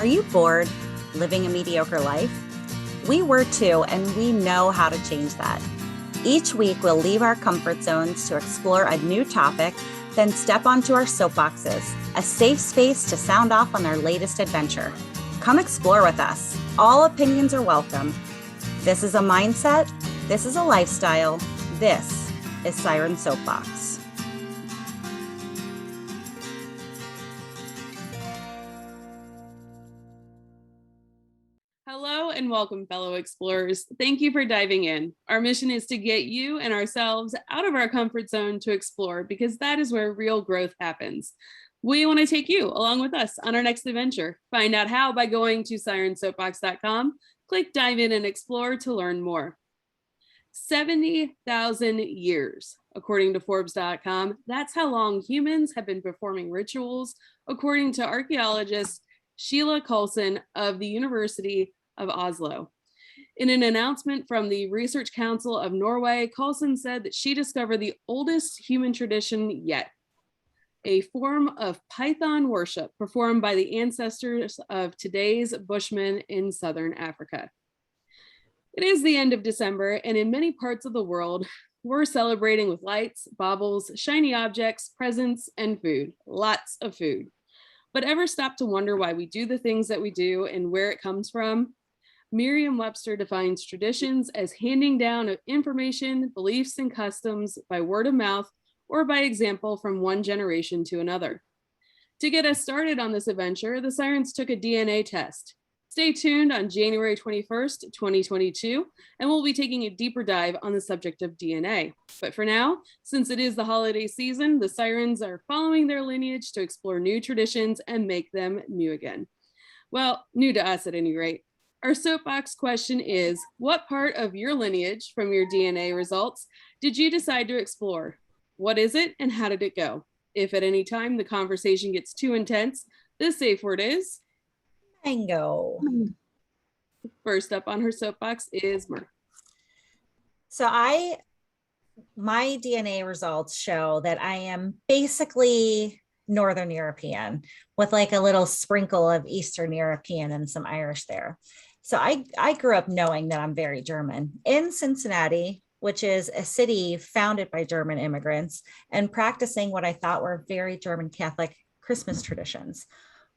Are you bored living a mediocre life? We were too, and we know how to change that. Each week, we'll leave our comfort zones to explore a new topic, then step onto our soapboxes, a safe space to sound off on our latest adventure. Come explore with us. All opinions are welcome. This is a mindset. This is a lifestyle. This is Siren Soapbox. Hello and welcome, fellow explorers. Thank you for diving in. Our mission is to get you and ourselves out of our comfort zone to explore, because that is where real growth happens. We want to take you along with us on our next adventure. Find out how by going to sirensoapbox.com. Click dive in and explore to learn more. 70,000 years, according to Forbes.com. That's how long humans have been performing rituals, according to archaeologist Sheila Coulson of the University of Oslo. In an announcement from the Research Council of Norway, Coulson said that she discovered the oldest human tradition yet, a form of Python worship performed by the ancestors of today's Bushmen in Southern Africa. It is the end of December, and in many parts of the world, we're celebrating with lights, baubles, shiny objects, presents, and food. Lots of food. But ever stop to wonder why we do the things that we do and where it comes from? Merriam-Webster defines traditions as handing down of information, beliefs, and customs by word of mouth or by example from one generation to another. To get us started on this adventure, the Sirens took a DNA test. Stay tuned on January 21st, 2022, and we'll be taking a deeper dive on the subject of DNA. But for now, since it is the holiday season, the Sirens are following their lineage to explore new traditions and make them new again. Well, new to us at any rate. Our soapbox question is, what part of your lineage from your DNA results did you decide to explore? What is it and how did it go? If at any time the conversation gets too intense, the safe word is Mango. First up on her soapbox is Mer. So my DNA results show that I am basically Northern European with like a little sprinkle of Eastern European and some Irish there. So I grew up knowing that I'm very German in Cincinnati, which is a city founded by German immigrants, and practicing what I thought were very German Catholic Christmas traditions.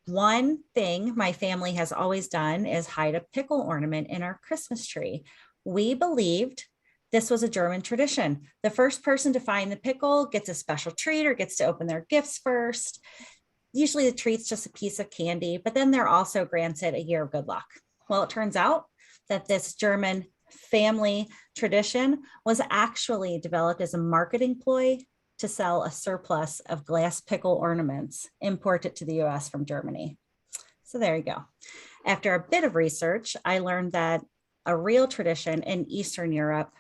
One thing my family has always done is hide a pickle ornament in our Christmas tree. We believed this was a German tradition. The first person to find the pickle gets a special treat or gets to open their gifts first. Usually the treat's just a piece of candy, but then they're also granted a year of good luck. Well, it turns out that this German family tradition was actually developed as a marketing ploy to sell a surplus of glass pickle ornaments imported to the US from Germany. So there you go. After a bit of research, I learned that a real tradition in Eastern Europe,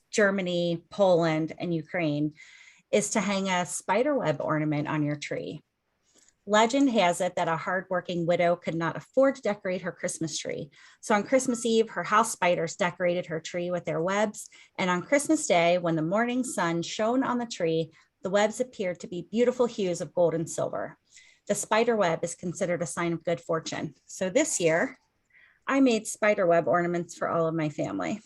Germany, Poland, and Ukraine is to hang a spiderweb ornament on your tree. Legend has it that a hardworking widow could not afford to decorate her Christmas tree. So on Christmas Eve, her house spiders decorated her tree with their webs. And on Christmas Day, when the morning sun shone on the tree, the webs appeared to be beautiful hues of gold and silver. The spider web is considered a sign of good fortune. So this year, I made spider web ornaments for all of my family.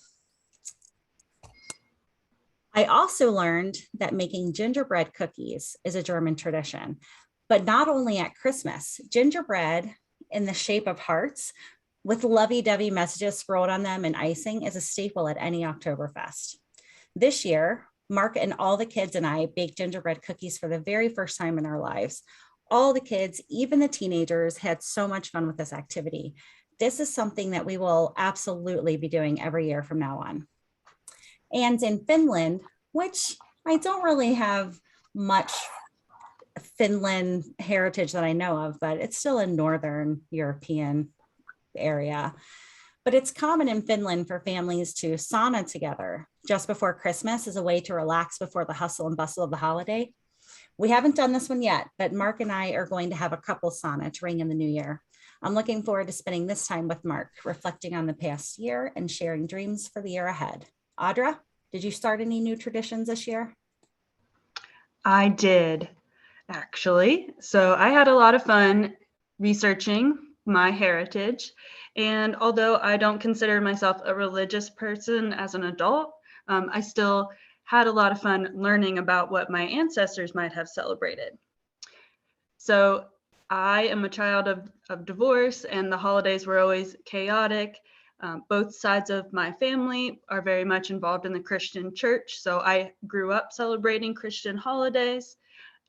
I also learned that making gingerbread cookies is a German tradition. But not only at Christmas, gingerbread in the shape of hearts with lovey-dovey messages scrolled on them and icing is a staple at any Oktoberfest. This year, Mark and all the kids and I baked gingerbread cookies for the very first time in our lives. All the kids, even the teenagers, had so much fun with this activity. This is something that we will absolutely be doing every year from now on. And in Finland, which I don't really have much Finland heritage that I know of, but it's still a Northern European area. But it's common in Finland for families to sauna together just before Christmas as a way to relax before the hustle and bustle of the holiday. We haven't done this one yet, but Mark and I are going to have a couple sauna to ring in the new year. I'm looking forward to spending this time with Mark, reflecting on the past year and sharing dreams for the year ahead. Audra, did you start any new traditions this year? I did, actually. So I had a lot of fun researching my heritage. And although I don't consider myself a religious person as an adult, I still had a lot of fun learning about what my ancestors might have celebrated. So I am a child of divorce, and the holidays were always chaotic. Both sides of my family are very much involved in the Christian church, so I grew up celebrating Christian holidays,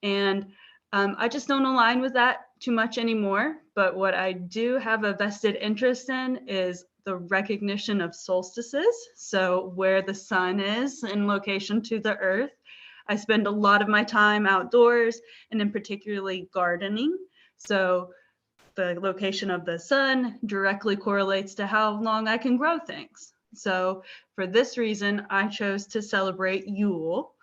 and I just don't align with that too much anymore. But what I do have a vested interest in is the recognition of solstices, so where the sun is in location to the earth. I spend a lot of my time outdoors, and in particularly gardening. So the location of the sun directly correlates to how long I can grow things. So for this reason, I chose to celebrate Yule.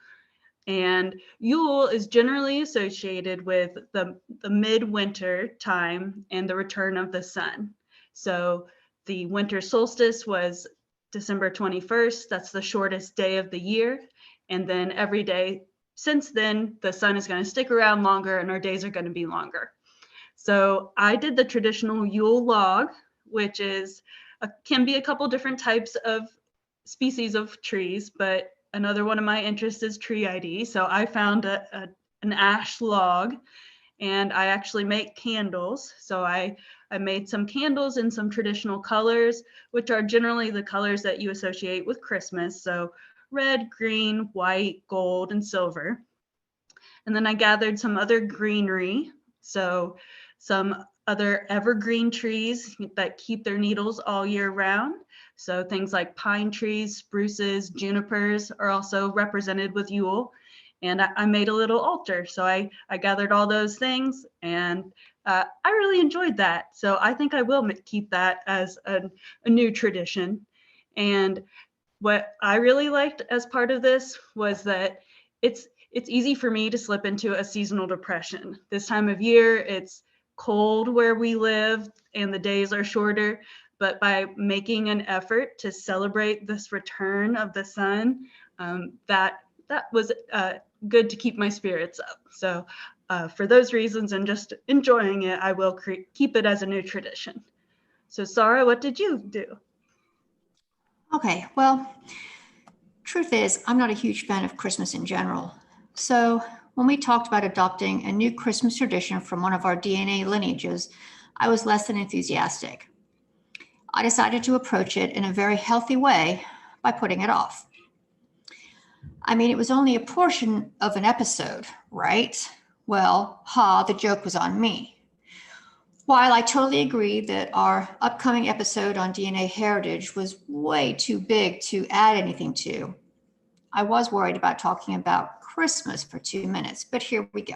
And Yule is generally associated with the midwinter time and the return of the sun. So the winter solstice was December 21st. That's the shortest day of the year. And then every day since then, the sun is going to stick around longer and our days are going to be longer. So I did the traditional Yule Log, which can be a couple different types of species of trees, but another one of my interests is tree ID. So I found an ash log, and I actually make candles. So I made some candles in some traditional colors, which are generally the colors that you associate with Christmas. So red, green, white, gold, and silver. And then I gathered some other greenery. So some other evergreen trees that keep their needles all year round. So things like pine trees, spruces, junipers are also represented with Yule. And I made a little altar. So I gathered all those things, and I really enjoyed that. So I think I will keep that as a new tradition. And what I really liked as part of this was that it's easy for me to slip into a seasonal depression. This time of year, it's cold where we live and the days are shorter, but by making an effort to celebrate this return of the sun, that was good to keep my spirits up. So for those reasons and just enjoying it, I will keep it as a new tradition. So Sarah, what did you do? Okay, well, truth is, I'm not a huge fan of Christmas in general. So when we talked about adopting a new Christmas tradition from one of our DNA lineages, I was less than enthusiastic. I decided to approach it in a very healthy way by putting it off. I mean, it was only a portion of an episode, right? Well, the joke was on me. While I totally agree that our upcoming episode on DNA heritage was way too big to add anything to, I was worried about talking about Christmas for 2 minutes, but here we go.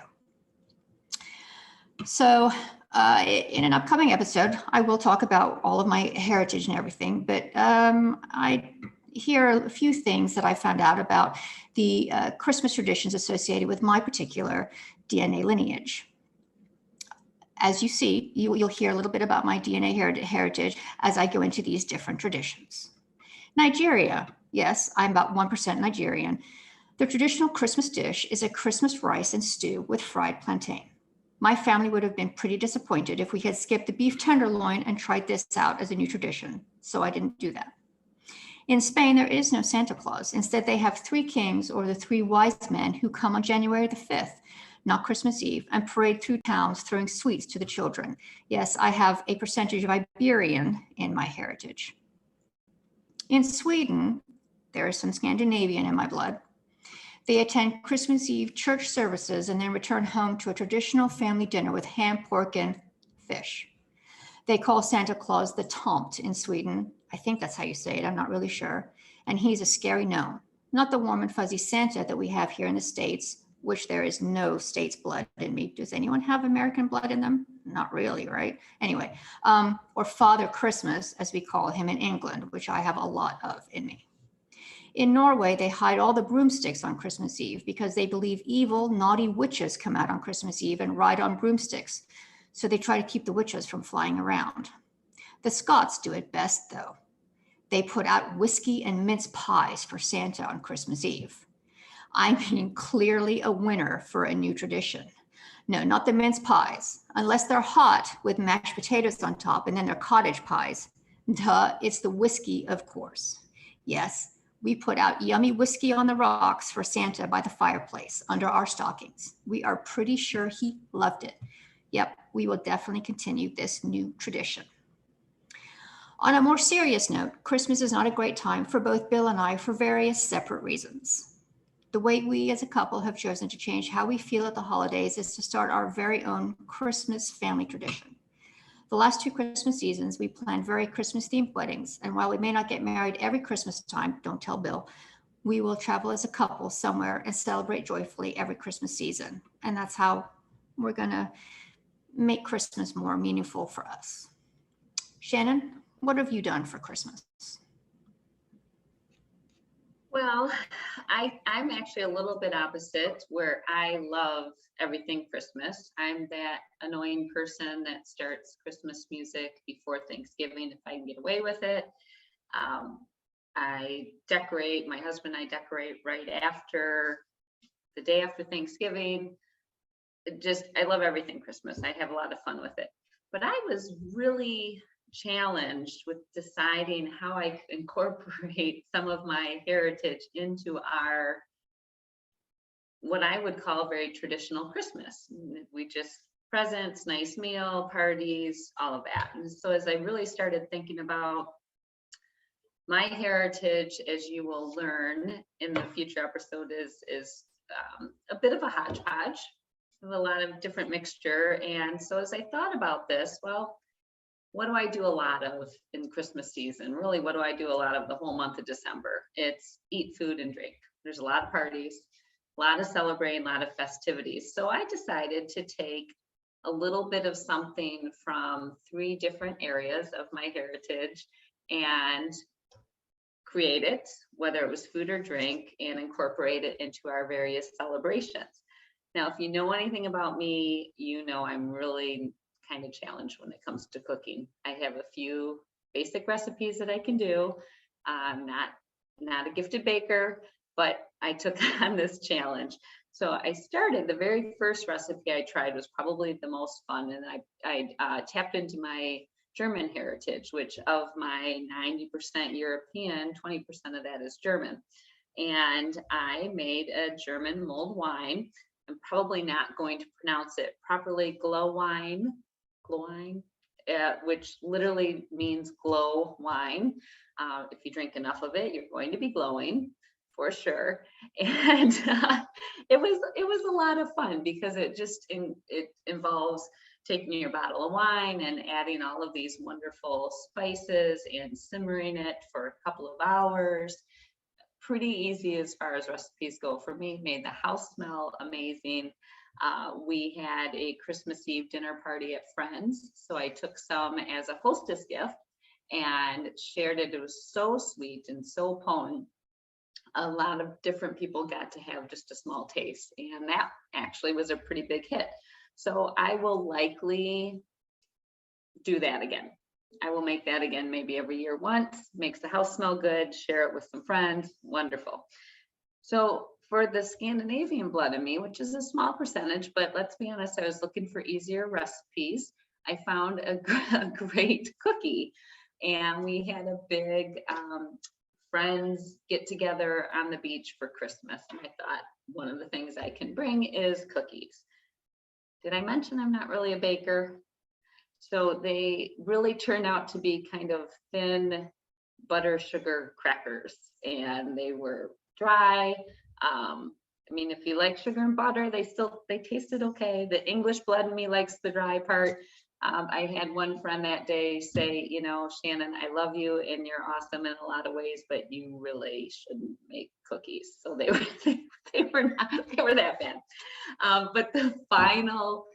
So in an upcoming episode, I will talk about all of my heritage and everything, but I hear a few things that I found out about the Christmas traditions associated with my particular DNA lineage. As you see, you'll hear a little bit about my DNA heritage as I go into these different traditions. Nigeria, yes, I'm about 1% Nigerian. The traditional Christmas dish is a Christmas rice and stew with fried plantain. My family would have been pretty disappointed if we had skipped the beef tenderloin and tried this out as a new tradition, so I didn't do that. In Spain, there is no Santa Claus. Instead, they have 3 kings, or the 3 wise men, who come on January the 5th, not Christmas Eve, and parade through towns throwing sweets to the children. Yes, I have a percentage of Iberian in my heritage. In Sweden, there is some Scandinavian in my blood. They attend Christmas Eve church services and then return home to a traditional family dinner with ham, pork, and fish. They call Santa Claus the Tomt in Sweden. I think that's how you say it. I'm not really sure. And he's a scary gnome, not the warm and fuzzy Santa that we have here in the States, which there is no States blood in me. Does anyone have American blood in them? Not really, right? Anyway, or Father Christmas, as we call him in England, which I have a lot of in me. In Norway, they hide all the broomsticks on Christmas Eve because they believe evil, naughty witches come out on Christmas Eve and ride on broomsticks. So they try to keep the witches from flying around. The Scots do it best, though. They put out whiskey and mince pies for Santa on Christmas Eve. I mean, clearly a winner for a new tradition. No, not the mince pies, unless they're hot with mashed potatoes on top and then they're cottage pies. Duh, it's the whiskey, of course. Yes, we put out yummy whiskey on the rocks for Santa by the fireplace under our stockings. We are pretty sure he loved it. Yep, we will definitely continue this new tradition. On a more serious note, Christmas is not a great time for both Bill and I for various separate reasons. The way we as a couple have chosen to change how we feel at the holidays is to start our very own Christmas family tradition. The last 2 Christmas seasons, we planned very Christmas-themed weddings, and while we may not get married every Christmas time, don't tell Bill, we will travel as a couple somewhere and celebrate joyfully every Christmas season. And that's how we're gonna make Christmas more meaningful for us. Shannon, what have you done for Christmas? Well, I'm actually a little bit opposite, where I love everything Christmas. I'm that annoying person that starts Christmas music before Thanksgiving if I can get away with it. I decorate, my husband and I decorate right after, the day after Thanksgiving. I love everything Christmas. I have a lot of fun with it. But I was really challenged with deciding how I could incorporate some of my heritage into our, what I would call very traditional Christmas. We just presents, nice meal, parties, all of that. And so as I really started thinking about my heritage, as you will learn in the future episode, is a bit of a hodgepodge of a lot of different mixture. And so as I thought about this, well, what do I do a lot of in Christmas season? Really, what do I do a lot of the whole month of December? It's eat, food, and drink. There's a lot of parties, a lot of celebrating, a lot of festivities. So I decided to take a little bit of something from 3 different areas of my heritage and create it, whether it was food or drink, and incorporate it into our various celebrations. Now, if you know anything about me, you know I'm really kind of challenged when it comes to cooking. I have a few basic recipes that I can do. I'm not a gifted baker, but I took on this challenge. So I started, the very first recipe I tried was probably the most fun, and I tapped into my German heritage, which of my 90% European, 20% of that is German. And I made a German mulled wine. I'm probably not going to pronounce it properly, Glühwein, which literally means glow wine. If you drink enough of it, you're going to be glowing for sure. And it was a lot of fun because it involves taking your bottle of wine and adding all of these wonderful spices and simmering it for a couple of hours. Pretty easy as far as recipes go for me. Made the house smell amazing. We had a Christmas Eve dinner party at friends, so I took some as a hostess gift and shared it. It was so sweet and so potent. A lot of different people got to have just a small taste, and that actually was a pretty big hit. So I will likely do that again. I will make that again, maybe every year once. Makes the house smell good, share it with some friends, wonderful. So for the Scandinavian blood in me, which is a small percentage, but let's be honest, I was looking for easier recipes. I found a great cookie, and we had a big friends get together on the beach for Christmas. And I thought one of the things I can bring is cookies. Did I mention I'm not really a baker? So they really turned out to be kind of thin butter sugar crackers, and they were dry. I mean, if you like sugar and butter, they tasted okay. The English blood in me likes the dry part. I had one friend that day say, you know, Shannon, I love you and you're awesome in a lot of ways, but you really shouldn't make cookies. So they were that bad. But the final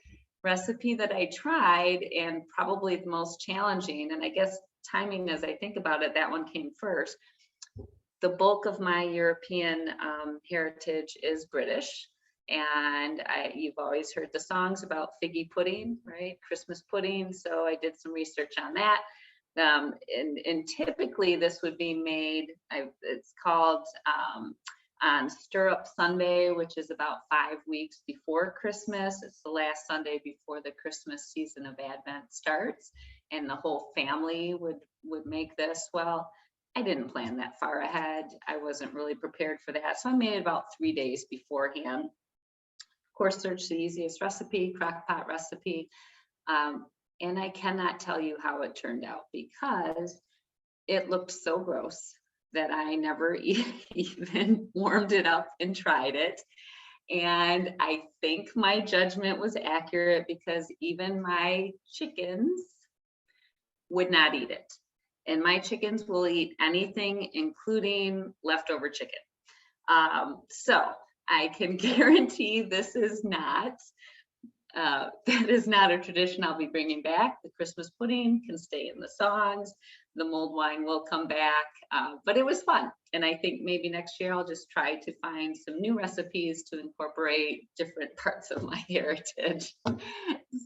recipe that I tried, and probably the most challenging, and I guess timing as I think about it, that one came first. The bulk of my European heritage is British. And you've always heard the songs about figgy pudding, right? Christmas pudding. So I did some research on that. And typically this would be made, it's called on Stir-Up Sunday, which is about 5 weeks before Christmas. It's the last Sunday before the Christmas season of Advent starts, and the whole family would make this. Well, I didn't plan that far ahead. I wasn't really prepared for that, so I made it about 3 days beforehand. Of course, search the easiest recipe, crock pot recipe, and I cannot tell you how it turned out, because it looked so gross that I never even warmed it up and tried it. And I think my judgment was accurate, because even my chickens would not eat it. And my chickens will eat anything, including leftover chicken. So I can guarantee this is not, that is not a tradition I'll be bringing back. The Christmas pudding can stay in the songs. The mulled wine will come back, but it was fun. And I think maybe next year I'll just try to find some new recipes to incorporate different parts of my heritage.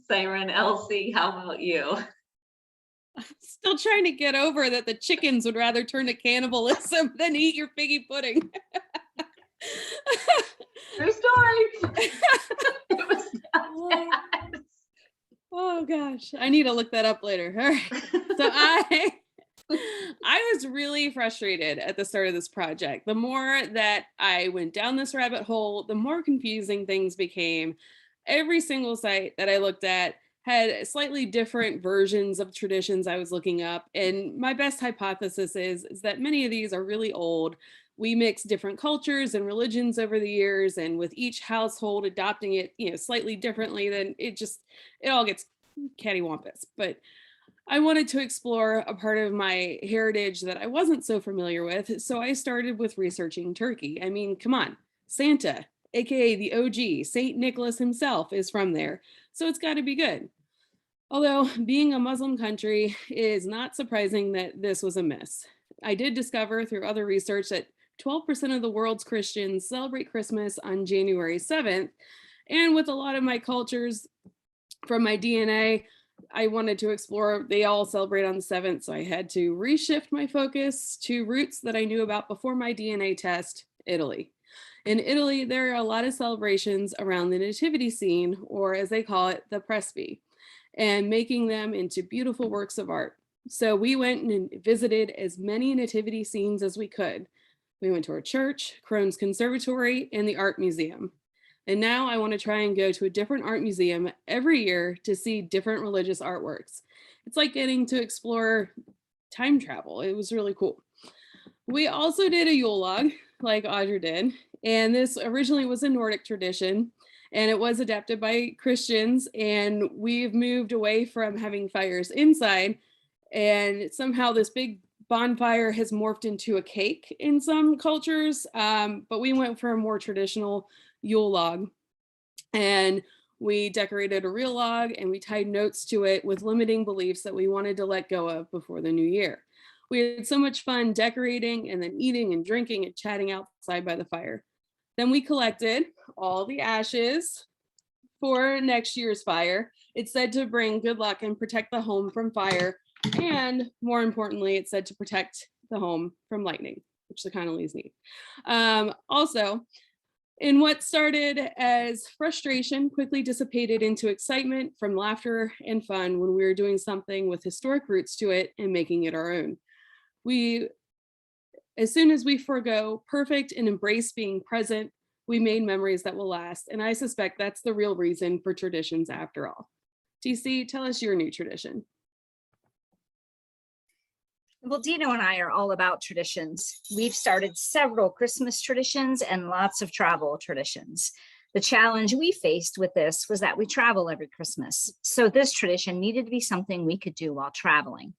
Siren, Elsie, how about you? I'm still trying to get over that the chickens would rather turn to cannibalism than eat your figgy pudding. True story. It was not bad. Oh gosh, I need to look that up later. All right. So I was really frustrated at the start of this project. The more that I went down this rabbit hole, the more confusing things became. Every single site that I looked at had slightly different versions of traditions I was looking up. And my best hypothesis is that many of these are really old. We mix different cultures and religions over the years, and with each household adopting it, slightly differently, then it all gets cattywampus. But I wanted to explore a part of my heritage that I wasn't so familiar with, so I started with researching turkey. I mean, come on, Santa, aka the OG, Saint Nicholas himself, is from there, so it's got to be good. Although being a Muslim country, it is not surprising that this was a miss. I did discover through other research that 12% of the world's Christians celebrate Christmas on January 7th, and with a lot of my cultures from my DNA, I wanted to explore, they all celebrate on the 7th, so I had to reshift my focus to roots that I knew about before my DNA test, Italy. In Italy, there are a lot of celebrations around the nativity scene, or as they call it, the presby, and making them into beautiful works of art. So we went and visited as many nativity scenes as we could. We went to our church, Crohn's Conservatory, and the art museum. And now I want to try and go to a different art museum every year to see different religious artworks. It's like getting to explore time travel. It was really cool. We also did a Yule Log, like Audra did. And this originally was a Nordic tradition, and it was adapted by Christians. And we've moved away from having fires inside. And somehow this big bonfire has morphed into a cake in some cultures. But we went for a more traditional Yule log, and we decorated a real log, and we tied notes to it with limiting beliefs that we wanted to let go of before the new year. We had so much fun decorating and then eating and drinking and chatting outside by the fire. Then we collected all the ashes for next year's fire. It's said to bring good luck and protect the home from fire, and more importantly, it's said to protect the home from lightning, which the Connellys need. Also, in what started as frustration quickly dissipated into excitement from laughter and fun when we were doing something with historic roots to it and making it our own. As soon as we forgo perfect and embrace being present, we made memories that will last. And I suspect that's the real reason for traditions after all. DC, tell us your new tradition. Well, Dino and I are all about traditions. We've started several Christmas traditions and lots of travel traditions. The challenge we faced with this was that we travel every Christmas. So this tradition needed to be something we could do while traveling.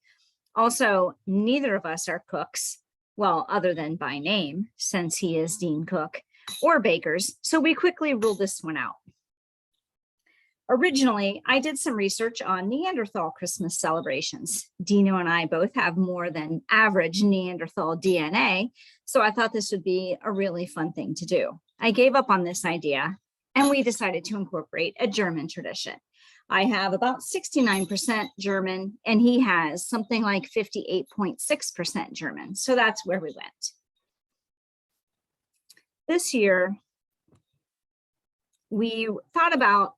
Also, neither of us are cooks, well, other than by name, since he is Dean Cook, or bakers. So we quickly ruled this one out. Originally, I did some research on Neanderthal Christmas celebrations. Dino and I both have more than average Neanderthal DNA, so I thought this would be a really fun thing to do. I gave up on this idea, and we decided to incorporate a German tradition. I have about 69% German, and he has something like 58.6% German, so that's where we went. This year, we thought about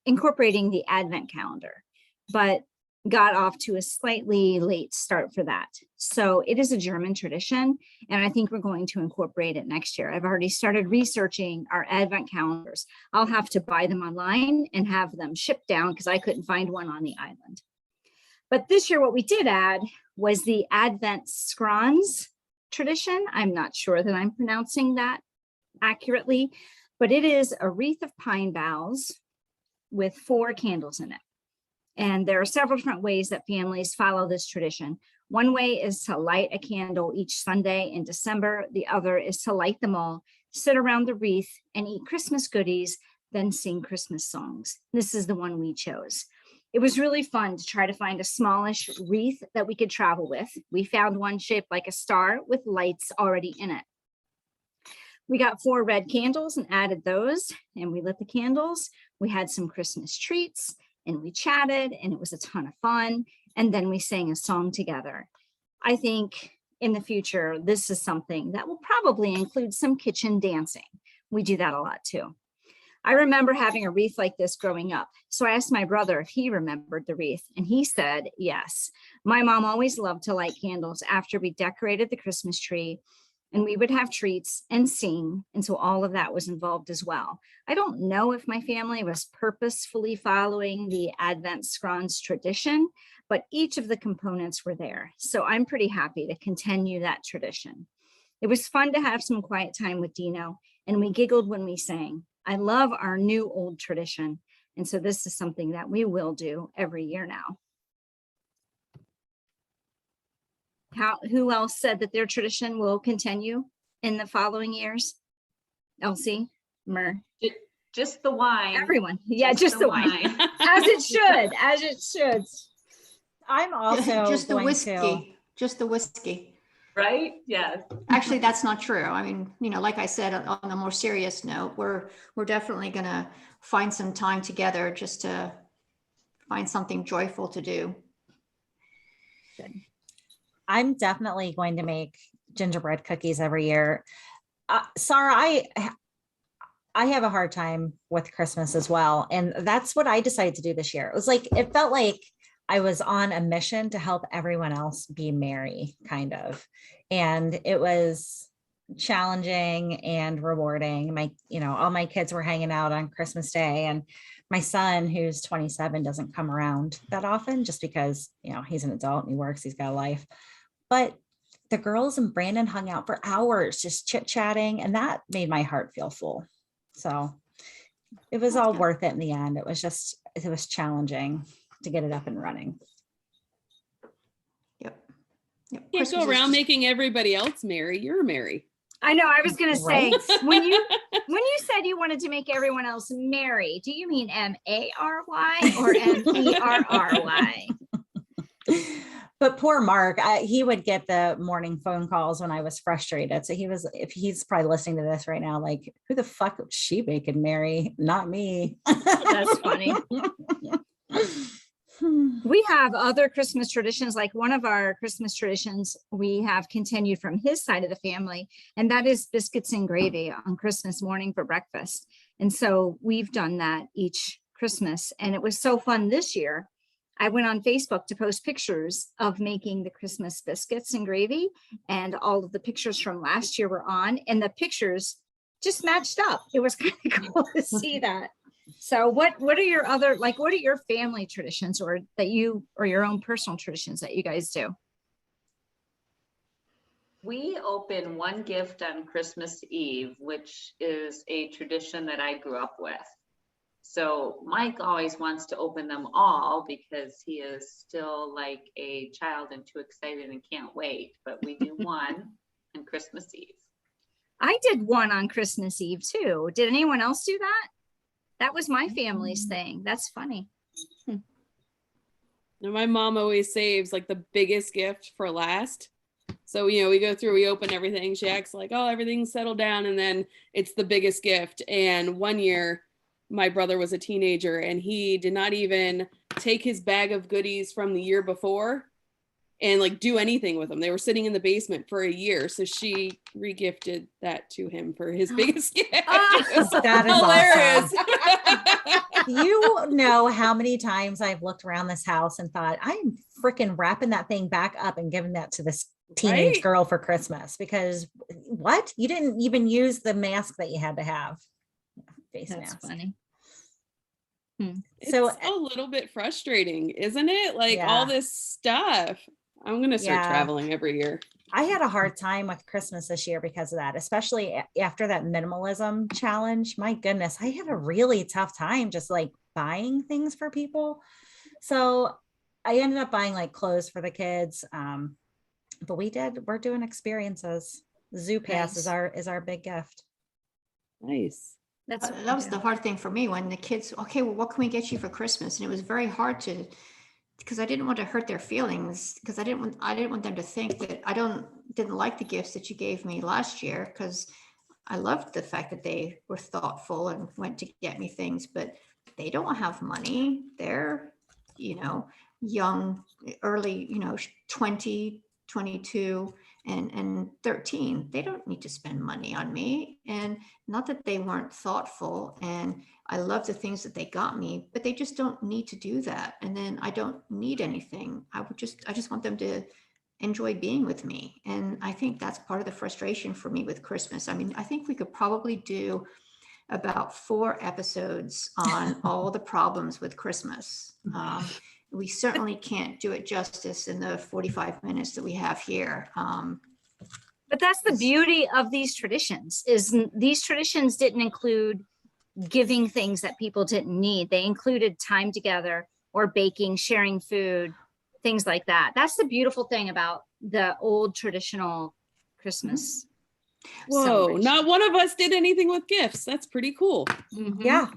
incorporating the Advent calendar, but got off to a slightly late start for that. So it is a German tradition, and I think we're going to incorporate it next year. I've already started researching our Advent calendars. I'll have to buy them online and have them shipped down because I couldn't find one on the island. But this year, what we did add was the Advent scones tradition. I'm not sure that I'm pronouncing that accurately, but it is a wreath of pine boughs with 4 candles in it. And there are several different ways that families follow this tradition. One way is to light a candle each Sunday in December. The other is to light them all, sit around the wreath and eat Christmas goodies, then sing Christmas songs. This is the one we chose. It was really fun to try to find a smallish wreath that we could travel with. We found one shaped like a star with lights already in it. We got 4 red candles and added those, and we lit the candles. We had some Christmas treats, and we chatted, and it was a ton of fun. And then we sang a song together. I think in the future, this is something that will probably include some kitchen dancing. We do that a lot too. I remember having a wreath like this growing up. So I asked my brother if he remembered the wreath, and he said yes. My mom always loved to light candles after we decorated the Christmas tree, and we would have treats and sing. And so all of that was involved as well. I don't know if my family was purposefully following the Advent scones tradition, but each of the components were there. So I'm pretty happy to continue that tradition. It was fun to have some quiet time with Dino, and we giggled when we sang. I love our new old tradition. And so this is something that we will do every year now. Who else said that their tradition will continue in the following years? Elsie, Mer, Just the wine. everyone. Yeah, just the wine. As it should, as it should. I'm also Just the going whiskey, to. just the whiskey. Right? Yes. Actually, that's not true. I mean, like I said, on a more serious note, we're definitely going to find some time together just to find something joyful to do. Good. I'm definitely going to make gingerbread cookies every year. Sarah, I have a hard time with Christmas as well. And that's what I decided to do this year. It was like, it felt like I was on a mission to help everyone else be merry, kind of. And it was challenging and rewarding. All my kids were hanging out on Christmas Day, and my son, who's 27, doesn't come around that often just because, he's an adult and he works, he's got a life. But the girls and Brandon hung out for hours just chit-chatting, and that made my heart feel full. So it was all worth it in the end. It was challenging to get it up and running. Yep. You can't go around making everybody else merry. You're merry. I know. I was going to say, Right? when you said you wanted to make everyone else merry, do you mean M-A-R-Y or M-E-R-R-Y? But poor Mark, he would get the morning phone calls when I was frustrated. So if he's probably listening to this right now, like, who the fuck was she making merry? Not me. That's funny. We have other Christmas traditions. Like one of our Christmas traditions we have continued from his side of the family, and that is biscuits and gravy on Christmas morning for breakfast. And so we've done that each Christmas, and it was so fun this year. I went on Facebook to post pictures of making the Christmas biscuits and gravy, and all of the pictures from last year were on, and the pictures just matched up. It was kind of cool to see that. So what are your other, what are your family traditions or your own personal traditions that you guys do? We open one gift on Christmas Eve, which is a tradition that I grew up with. So Mike always wants to open them all because he is still like a child and too excited and can't wait. But we do one on Christmas Eve. I did one on Christmas Eve too. Did anyone else do that? That was my family's thing. That's funny. My mom always saves like the biggest gift for last. So, we go through, we open everything. She acts like, oh, everything's settled down. And then it's the biggest gift. And one year, my brother was a teenager and he did not even take his bag of goodies from the year before and like do anything with them. They were sitting in the basement for a year. So she regifted that to him for his biggest gift. That is awesome. You know how many times I've looked around this house and thought, I'm freaking wrapping that thing back up and giving that to this teenage girl for Christmas, because what? You didn't even use the mask that you had to have. Face That's mask. funny. So it's a little bit frustrating, isn't it? Like Yeah. all this stuff. I'm going to start Yeah. traveling every year. I had a hard time with Christmas this year because of that, especially after that minimalism challenge. My goodness, I had a really tough time just like buying things for people. So I ended up buying like clothes for the kids. But we're doing experiences. Zoo Pass is our big gift. Nice. That was the hard thing for me when the kids, okay, well, what can we get you for Christmas? And it was very hard because I didn't want to hurt their feelings, because I didn't want them to think that I didn't like the gifts that you gave me last year, because I loved the fact that they were thoughtful and went to get me things, but they don't have money. They're, young, early, 20, 22 and 13. They don't need to spend money on me. And not that they weren't thoughtful, and I love the things that they got me, but they just don't need to do that. And then I don't need anything. I just want them to enjoy being with me. And I think that's part of the frustration for me with Christmas. I mean, I think we could probably do about 4 episodes on all the problems with Christmas. We certainly can't do it justice in the 45 minutes that we have here. But that's the beauty of these traditions, is these traditions didn't include giving things that people didn't need. They included time together or baking, sharing food, things like that. That's the beautiful thing about the old traditional Christmas. Whoa, not one of us did anything with gifts. That's pretty cool. Mm-hmm. Yeah.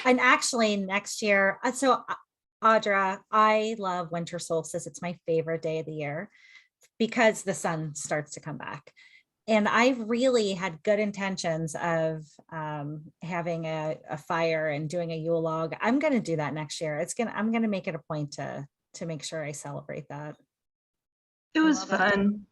And actually next year, so Audra, I love winter solstice. It's my favorite day of the year because the sun starts to come back. And I really had good intentions of having a fire and doing a Yule log. I'm going to do that next year. I'm going to make it a point to make sure I celebrate that. It was fun.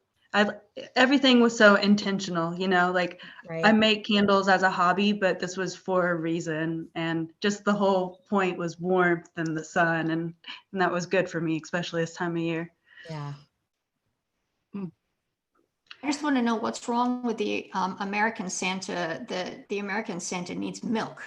Everything was so intentional, like Right. I make candles as a hobby, but this was for a reason. And just the whole point was warmth and the sun. And that was good for me, especially this time of year. Yeah. I just want to know what's wrong with the American Santa. The American Santa needs milk.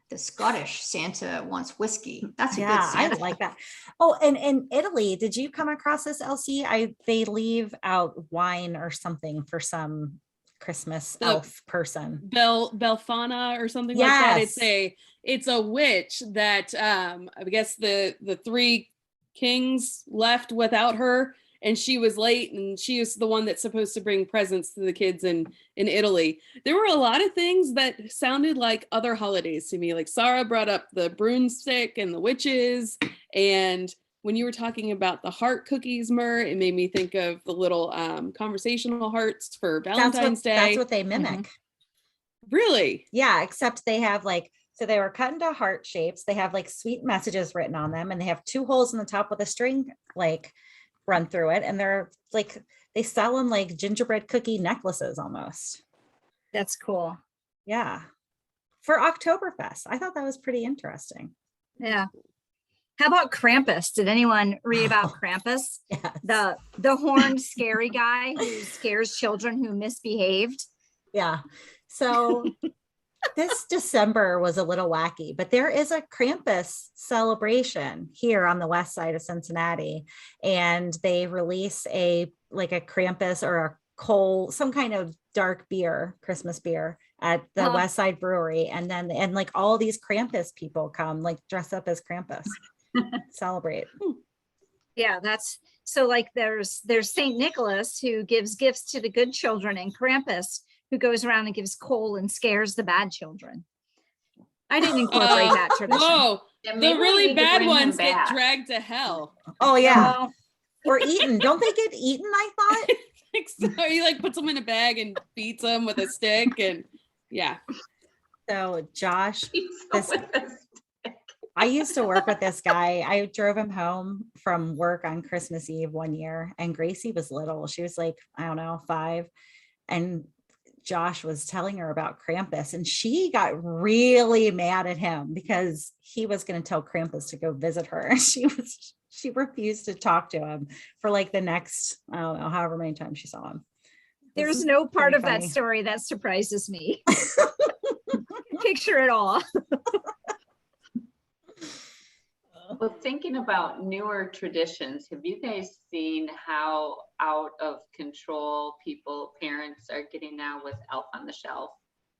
The Scottish Santa wants whiskey. That's a good Santa. I like that. Oh, and in Italy, did you come across this, Elsie? They leave out wine or something for some Christmas elf person. Belfana or something like that. It's a witch that I guess the 3 kings left without her, and she was late, and she was the one that's supposed to bring presents to the kids in Italy. There were a lot of things that sounded like other holidays to me. Like Sarah brought up the broomstick and the witches. And when you were talking about the heart cookies, Mur, it made me think of the little conversational hearts for Valentine's Day. That's what they mimic. Mm-hmm. Really? Yeah, except they have so they were cut into heart shapes. They have sweet messages written on them, and they have 2 holes in the top with a string run through it, and they're they sell them like gingerbread cookie necklaces almost. That's cool. Yeah, for Oktoberfest. I thought that was pretty interesting. Yeah. How about Krampus? Did anyone read about Krampus? Yes. The horned scary guy who scares children who misbehaved. Yeah. So this December was a little wacky, but there is a Krampus celebration here on the west side of Cincinnati, and they release a Krampus or a coal, some kind of dark beer, Christmas beer at the West Side Brewery, and all these Krampus people come dress up as Krampus, celebrate. Yeah, that's so. There's Saint Nicholas, who gives gifts to the good children, and Krampus, who goes around and gives coal and scares the bad children. I didn't incorporate that tradition. Whoa, the really bad ones get dragged to hell. Oh yeah, or eaten. Don't they get eaten? I thought. I think so. He puts them in a bag and beats them with a stick, and yeah. So Josh, I used to work with this guy. I drove him home from work on Christmas Eve one year, and Gracie was little. She was like, I don't know, 5. And Josh was telling her about Krampus, and she got really mad at him because he was going to tell Krampus to go visit her. She refused to talk to him for like the next, I don't know, however many times she saw him. There's no part of that funny. story that surprises me. Picture it all. Well, thinking about newer traditions, have you guys seen how out of control parents are getting now with Elf on the Shelf?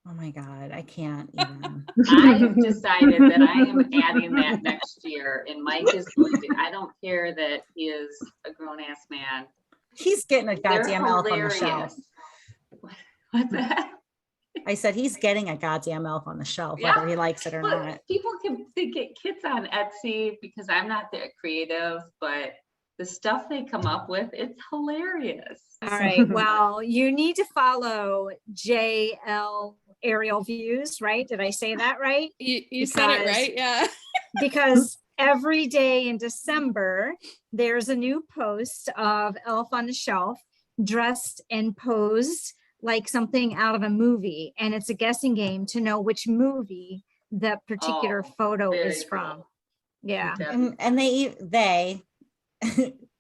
Oh my God, I can't even. I've decided that I am adding that next year, and Mike is going to. I don't care that he is a grown-ass man. He's getting a goddamn They're elf on the hilarious. shelf. What's that? I said he's getting a goddamn elf on the shelf, Yeah. whether he likes it or Look, not. people they get kits on Etsy because I'm not that creative, but the stuff they come up with, it's hilarious. All right. Well, you need to follow JL Aerial Views, right? Did I say that right? You said it right. Yeah. Because every day in December, there's a new post of Elf on the Shelf dressed and posed like something out of a movie. And it's a guessing game to know which movie that particular photo very is from. cool. Yeah. And they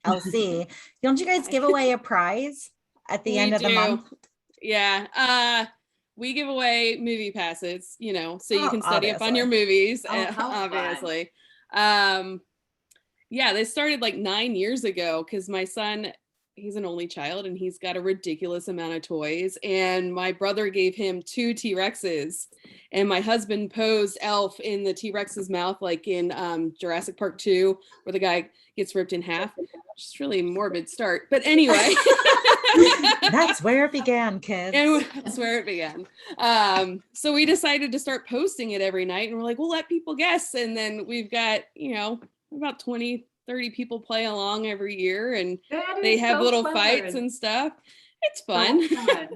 LC, don't you guys give away a prize at the end of the month? Yeah. We give away movie passes, so you can study up on your obviously. movies, how obviously. Yeah, they started like 9 years ago because my son, he's an only child and he's got a ridiculous amount of toys. And my brother gave him 2 T-Rexes, and my husband posed Elf in the T-Rex's mouth, like in Jurassic Park 2, where the guy gets ripped in half. Just really morbid start. But anyway. That's where it began, kids. And that's where it began. So we decided to start posting it every night, and we're like, we'll let people guess. And then we've got, about 20, 30 people play along every year, and they have little fights and stuff. It's fun. So fun.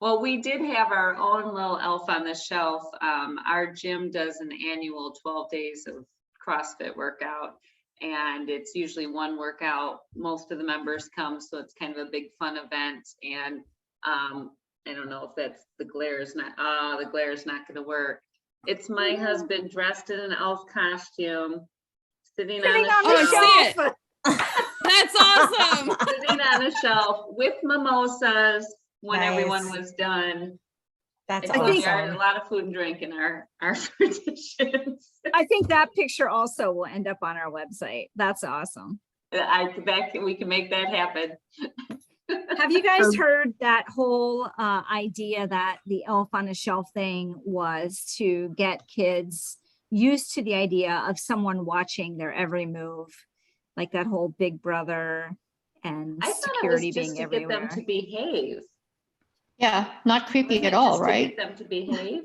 Well, we did have our own little Elf on the Shelf. Our gym does an annual 12 days of CrossFit workout, and it's usually one workout. Most of the members come, so it's kind of a big fun event. And I don't know if that's the glare is not going to work. It's my husband dressed in an elf costume, sitting on the shelf. That's awesome. Sitting on a shelf with mimosas when Nice. everyone was done. That's I think a awesome. lot of food and drink in our traditions. I think that picture also will end up on our website. That's awesome. We can make that happen. Have you guys heard that whole idea that the Elf on a Shelf thing was to get kids used to the idea of someone watching their every move, like that whole Big Brother and I thought security it was being just to get everywhere? them to behave. Yeah, not creepy Wasn't at it all, just to right? get them to behave.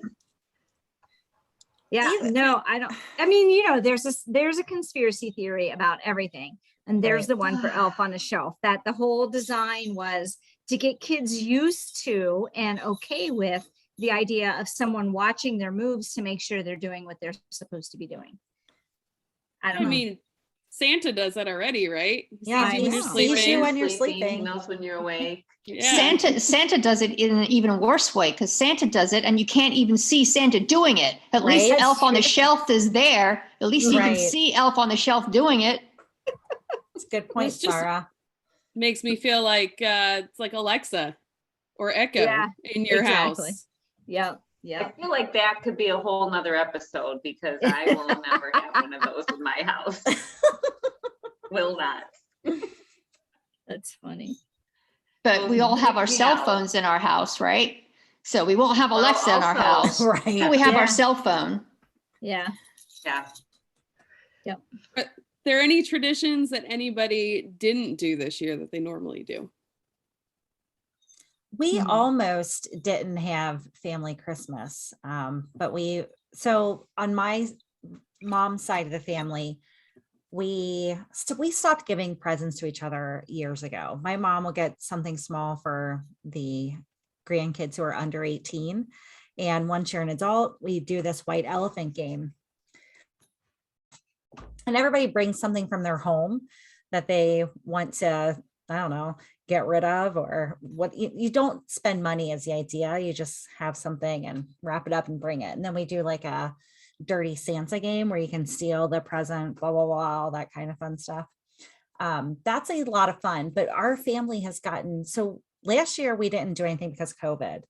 Yeah, no, I don't. I mean, there's a conspiracy theory about everything. And there's Right. the one for Elf on a Shelf, that the whole design was to get kids used to and okay with the idea of someone watching their moves to make sure they're doing what they're supposed to be doing. I don't I know. mean, Santa does that already, right? Yeah, he When you're sees sleeping. when you're He sleeping. knows when you're awake. Yeah. Santa does it in an even worse way, because Santa does it and you can't even see Santa doing it. At least Right. Elf on the Shelf is there. At least you can Right. see Elf on the Shelf doing it. That's a good point, It's just- Sarah. Makes me feel like it's like Alexa or Echo Yeah, in your exactly. house. Yep. I Yep. feel like that could be a whole nother episode because I will never have one of those in my house. Will not. That's funny. But we all have our cell Yeah. phones in our house, right? So we won't have Well, Alexa in our house. also- Right. But we have Yeah. our cell phone. Yeah. Yeah. There any traditions that anybody didn't do this year that they normally do? We Hmm. almost didn't have family Christmas, but so on my mom's side of the family, we stopped giving presents to each other years ago. My mom will get something small for the grandkids who are under 18. And once you're an adult, we do this white elephant game. And everybody brings something from their home that they want to, I don't know, get rid of, or what. You don't spend money as the idea. You just have something and wrap it up and bring it. And then we do like a dirty Santa game where you can steal the present, blah, blah, blah, all that kind of fun stuff. That's a lot of fun, but our family has gotten, so last year we didn't do anything because of COVID.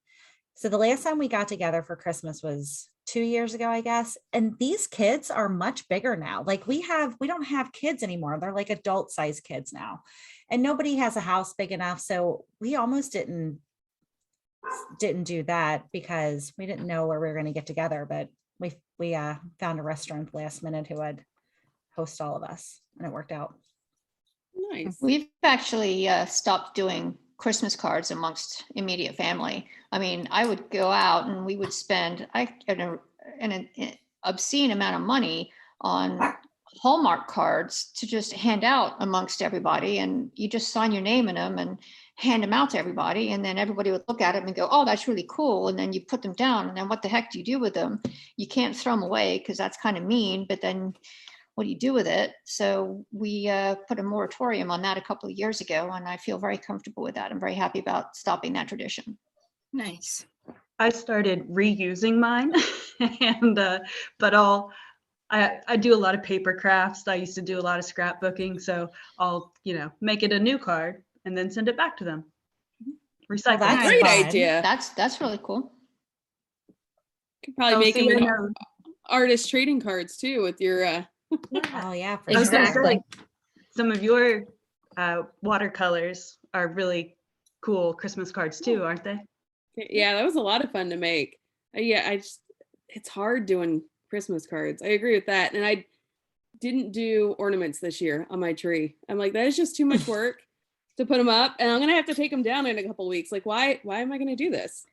So the last time we got together for Christmas was 2 years ago, I guess. And these kids are much bigger now. Like we don't have kids anymore. They're like adult sized kids now. And nobody has a house big enough. So we almost didn't do that because we didn't know where we were going to get together. But we found a restaurant last minute who would host all of us, and it worked out. Nice. We've actually stopped doing Christmas cards amongst immediate family. I mean, I would go out and we would spend an obscene amount of money on Hallmark cards to just hand out amongst everybody. And you just sign your name in them and hand them out to everybody. And then everybody would look at them and go, oh, that's really cool. And then you put them down. And then what the heck do you do with them? You can't throw them away because that's kind of mean. But then what do you do with it? So we put a moratorium on that a couple of years ago, and I feel very comfortable with that. I'm very happy about stopping that tradition. Nice. I started reusing mine, and but I do a lot of paper crafts. I used to do a lot of scrapbooking, so I'll make it a new card and then send it back to them. Recycle. that's Great fun. idea. That's really cool. Could probably make them an artist trading cards too with your Oh yeah, for I was gonna sure. say, some of your watercolors are really cool Christmas cards too, aren't they? yeah, that was a lot of fun to make. Yeah, it's hard doing Christmas cards. I agree with that. And I didn't do ornaments this year on my tree. I'm like, that is just too much work to put them up, and I'm gonna have to take them down in a couple of weeks. Like, why am I gonna do this?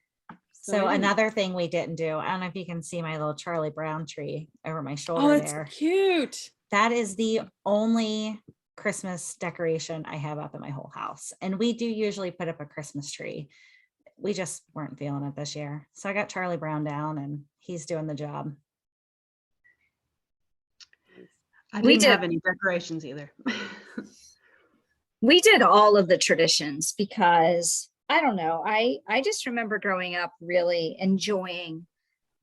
So another thing we didn't do, I don't know if you can see my little Charlie Brown tree over my shoulder Oh, that's there. cute. That is the only Christmas decoration I have up in my whole house. And we do usually put up a Christmas tree. We just weren't feeling it this year. So I got Charlie Brown down and he's doing the job. I We didn't did. have any decorations either. We did all of the traditions because I don't know. I just remember growing up really enjoying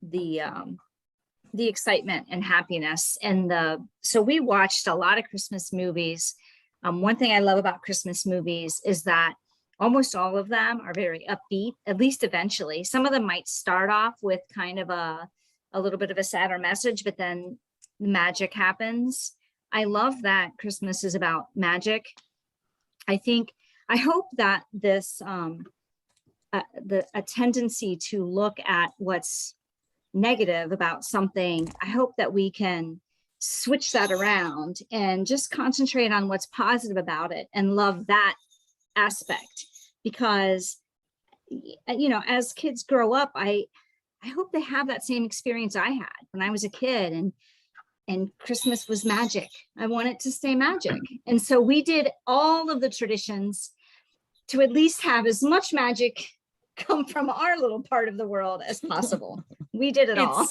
the excitement and happiness so we watched a lot of Christmas movies. One thing I love about Christmas movies is that almost all of them are very upbeat, at least eventually. Some of them might start off with kind of a little bit of a sadder message, but then magic happens. I love that Christmas is about magic. I hope that this a tendency to look at what's negative about something, I hope that we can switch that around and just concentrate on what's positive about it and love that aspect. Because as kids grow up, I hope they have that same experience I had when I was a kid, and Christmas was magic. I want it to stay magic. And so we did all of the traditions to at least have as much magic come from our little part of the world as possible. We did it all.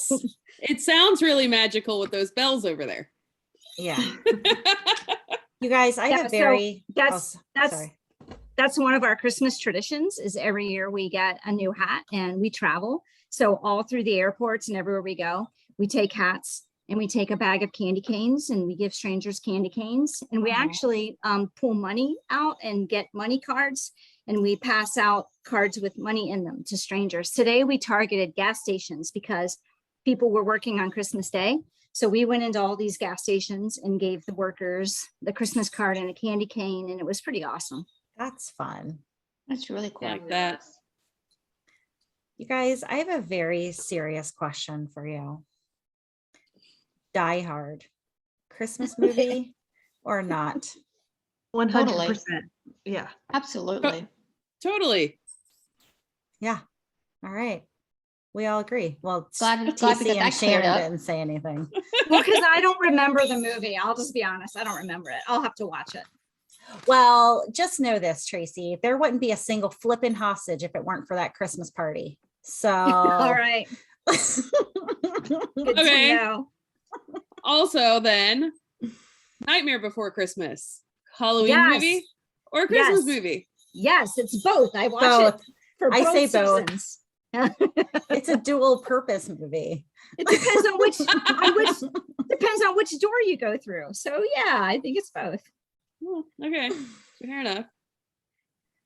It sounds really magical with those bells over there. Yeah. You guys, I have a very, That's one of our Christmas traditions is every year we get a new hat and we travel. So all through the airports and everywhere we go, we take hats and we take a bag of candy canes and we give strangers candy canes. And we actually pull money out and get money cards, and we pass out cards with money in them to strangers. Today we targeted gas stations because people were working on Christmas Day. So we went into all these gas stations and gave the workers the Christmas card and a candy cane, and it was pretty awesome. That's fun. That's really cool. Like that. You guys, I have a very serious question for you. Die Hard, Christmas movie or not? 100%. Yeah. Absolutely. Totally. Yeah. All right. We all agree. Well, Glad we TC got and that cleared Sharon up. didn't say anything. Well, because I don't remember the movie. I'll just be honest. I don't remember it. I'll have to watch it. Well, just know this, Tracy, there wouldn't be a single flipping hostage if it weren't for that Christmas party. So All right. Good Okay. to know. Also, then, Nightmare Before Christmas, Halloween Yes. movie, or Christmas Yes. movie? Yes, it's both. I watch Both. it for I both say both. seasons. It's a dual purpose movie. It depends on depends on which door you go through. So yeah, I think it's both. Oh, okay, fair enough.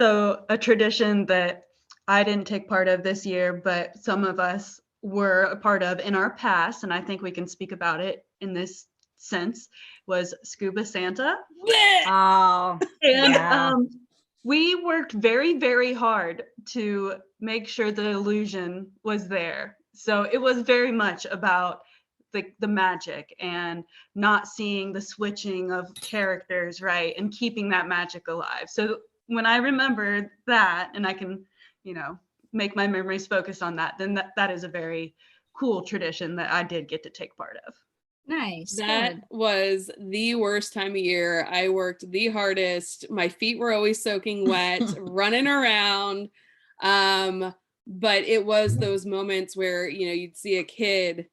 So a tradition that I didn't take part of this year, but some of us were a part of in our past, and I think we can speak about it in this sense, was Scuba Santa. Oh, And yeah. we worked very, very hard to make sure the illusion was there. So it was very much about the magic and not seeing the switching of characters, right? And keeping that magic alive. So when I remember that, and I can, make my memories focus on that, then that is a very cool tradition that I did get to take part of. Nice. That Good. was the worst time of year. I worked the hardest. My feet were always soaking wet, running around. But it was those moments where, you'd see a kid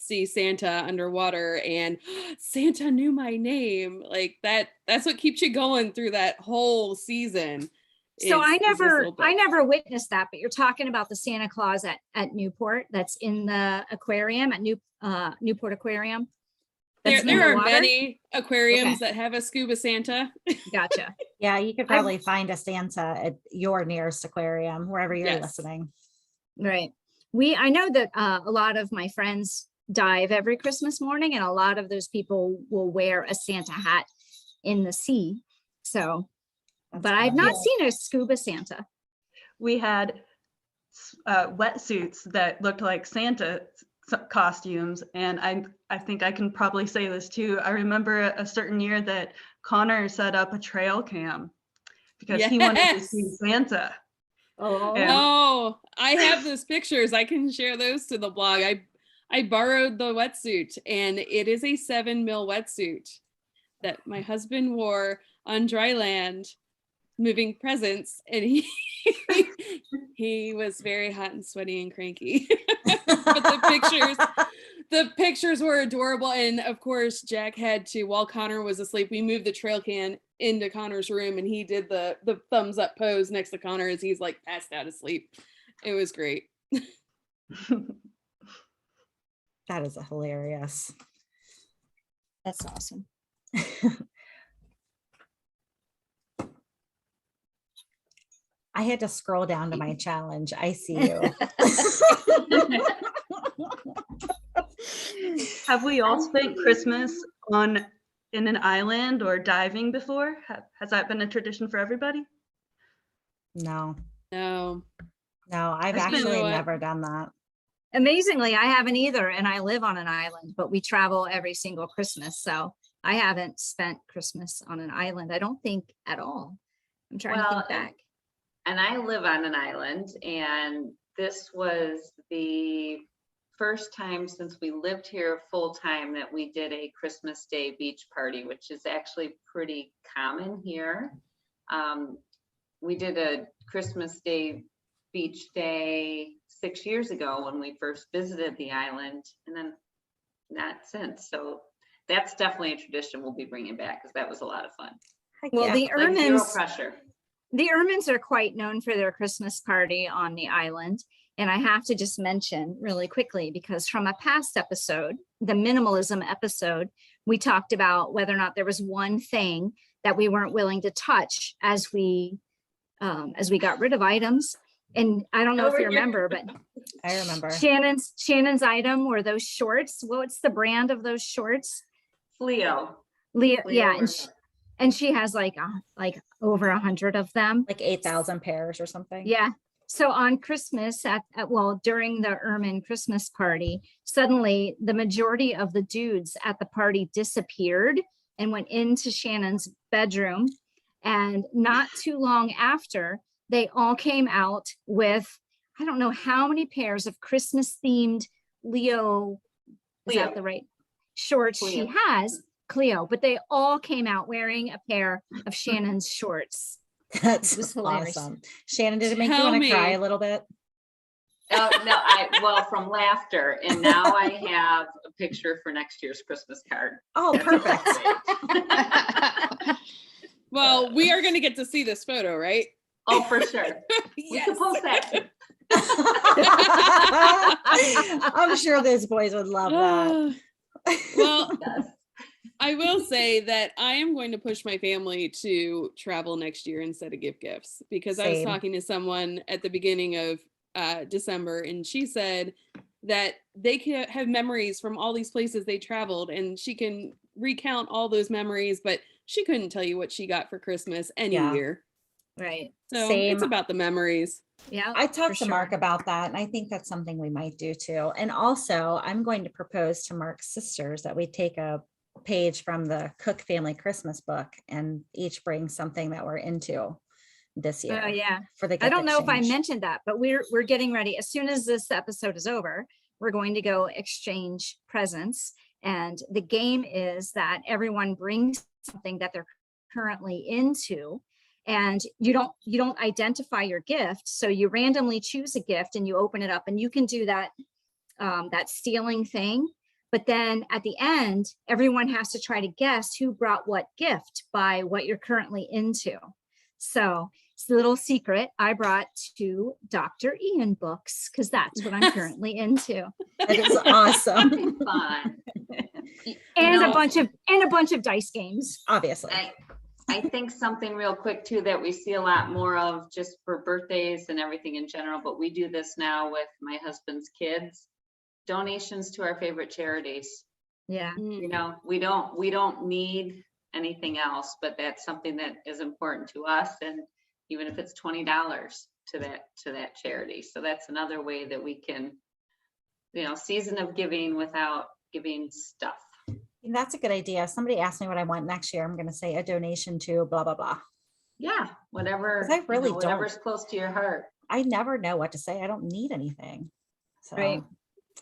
see Santa underwater and Santa knew my name. Like that's what keeps you going through that whole season. So I is this little book. never witnessed that, but you're talking about the Santa Claus at Newport that's in the aquarium at Newport Aquarium. There are many aquariums that have a scuba Santa. Gotcha. Yeah, you could probably find a Santa at your nearest aquarium, wherever you're listening. Right. I know that a lot of my friends dive every Christmas morning, and a lot of those people will wear a Santa hat in the sea. So, but I've not seen a scuba Santa. We had wetsuits that looked like Santa costumes, and I think I can probably say this too. I remember a certain year that Connor set up a trail cam because he wanted to see Santa. Oh, I have those pictures. I can share those to the blog. I borrowed the wetsuit, and it is a 7mm wetsuit that my husband wore on dry land moving presents, and he was very hot and sweaty and cranky. But the pictures were adorable. And of course, Jack had to, while Connor was asleep, we moved the trail can into Connor's room, and he did the thumbs up pose next to Connor as he's like passed out asleep. It was great. That is hilarious. That's awesome. I had to scroll down to my challenge. I see you. Have we all spent Christmas in an island or diving before? Has that been a tradition for everybody? No, I've It's been- actually never done that. Amazingly, I haven't either, and I live on an island, but we travel every single Christmas. So I haven't spent Christmas on an island, I don't think, at all. I'm trying to think back. And I live on an island, and this was the first time since we lived here full time that we did a Christmas Day beach party, which is actually pretty common here. We did a Christmas Day beach day 6 years ago when we first visited the island, and then not since. So that's definitely a tradition we'll be bringing back, because that was a lot of fun. Well, the Like zero Ermins, pressure. the Ermins are quite known for their Christmas party on the island. And I have to just mention really quickly, because from a past episode, the minimalism episode, we talked about whether or not there was one thing that we weren't willing to touch as we got rid of items. And I don't know if you remember, but I remember. Shannon's item were those shorts. What's the brand of those shorts? Leo. Yeah, and she has like over 100 of them, Like 8,000 pairs or something. Yeah. So on Christmas, during the Ermine Christmas party, suddenly the majority of the dudes at the party disappeared and went into Shannon's bedroom. And not too long after, they all came out with, I don't know how many pairs of Christmas themed Leo, is that the right shorts Cleo. she has, Cleo, but they all came out wearing a pair of Shannon's shorts. That's It was hilarious. awesome. Shannon, did it make you Tell want to me. cry a little bit? Oh, no, well, from laughter. And now I have a picture for next year's Christmas card. Oh, perfect. Well, we are going to get to see this photo, right? Oh, for sure. We Yes. can post that too. I'm sure those boys would love that. Well, Yes. I will say that I am going to push my family to travel next year instead of give gifts, because I was Same. talking to someone at the beginning of December, and she said that they can have memories from all these places they traveled, and she can recount all those memories, but she couldn't tell you what she got for Christmas any Yeah. year. Right. So Same. it's about the memories. Yeah. I talked for to Mark sure. about that, and I think that's something we might do too. And also, I'm going to propose to Mark's sisters that we take a page from the Cook family Christmas book and each bring something that we're into this year. Oh, yeah. For the I gift don't know if I exchange. mentioned that, but we're getting ready. As soon as this episode is over, we're going to go exchange presents. And the game is that everyone brings something that they're currently into, and you don't identify your gift. So you randomly choose a gift and you open it up, and you can do that that stealing thing. But then at the end, everyone has to try to guess who brought what gift by what you're currently into. So it's a little secret. I brought 2 Dr. Ian books because that's what I'm currently into. That is awesome. Fun. And know- a bunch of dice games. Obviously. I think something real quick too that we see a lot more of just for birthdays and everything in general, but we do this now with my husband's kids. Donations to our favorite charities. Yeah. You know, we don't need anything else, but that's something that is important to us. And even if it's $20 to that charity. So that's another way that we can, season of giving without giving stuff. And that's a good idea. If somebody asked me what I want next year, I'm going to say a donation to blah, blah, blah. Yeah, whatever. 'Cause I really whatever's don't. close to your heart. I never know what to say. I don't need anything. So Right.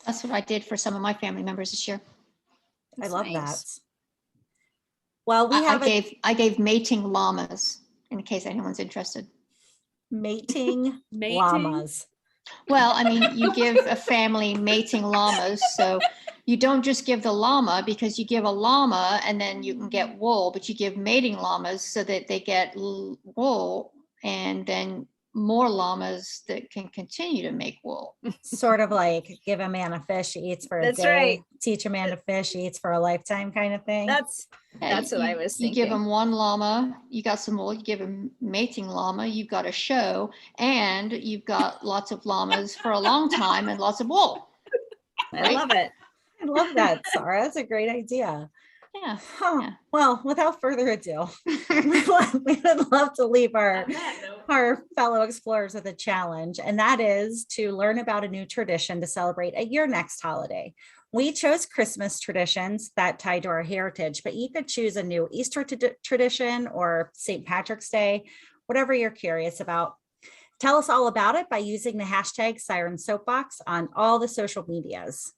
That's what I did for some of my family members this year. I That's love nice. that. Well, we have I gave mating llamas in case anyone's interested. mating Mating? llamas. Well, I mean, you give a family mating llamas, so you don't just give the llama because you give a llama and then you can get wool, but you give mating llamas so that they get wool and then more llamas that can continue to make wool. Sort of like give a man a fish, he eats for a That's day. right. Teach a man to fish, he eats for a lifetime kind of thing. That's what I was You give thinking. them one llama, you got some wool, you give them mating llama, you've got a show, and you've got lots of llamas for a long time and lots of wool. I love it. I love that, Sarah. That's a great idea. Yeah. Huh. Yeah. Well, without further ado, we would love to leave our fellow explorers with a challenge, and that is to learn about a new tradition to celebrate at your next holiday. We chose Christmas traditions that tie to our heritage, but you could choose a new Easter tradition or St. Patrick's Day, whatever you're curious about. Tell us all about it by using the hashtag Siren Soapbox on all the social medias.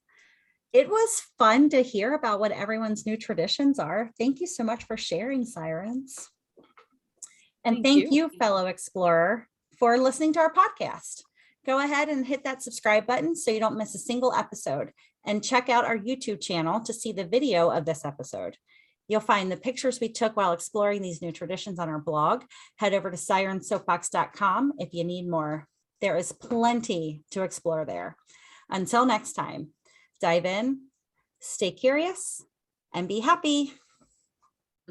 It was fun to hear about what everyone's new traditions are. Thank you so much for sharing, Sirens. And thank you, fellow explorer, for listening to our podcast. Go ahead and hit that subscribe button so you don't miss a single episode, and check out our YouTube channel to see the video of this episode. You'll find the pictures we took while exploring these new traditions on our blog. Head over to sirensoapbox.com if you need more. There is plenty to explore there. Until next time, dive in, stay curious, and be happy.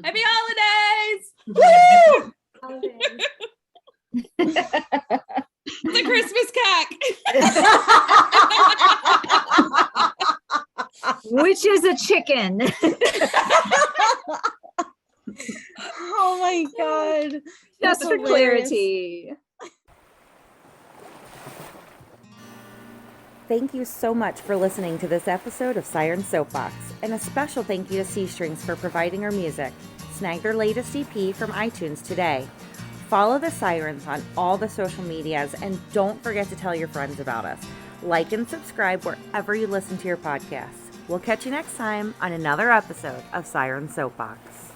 Happy holidays! Woo! The Christmas cack. Which is a chicken. Oh my God. Just That's for hilarious. clarity. Thank you so much for listening to this episode of Siren Soapbox, and a special thank you to C Strings for providing our music. Snag their latest EP from iTunes today. Follow the Sirens on all the social medias, and don't forget to tell your friends about us. Like and subscribe wherever you listen to your podcasts. We'll catch you next time on another episode of Siren Soapbox.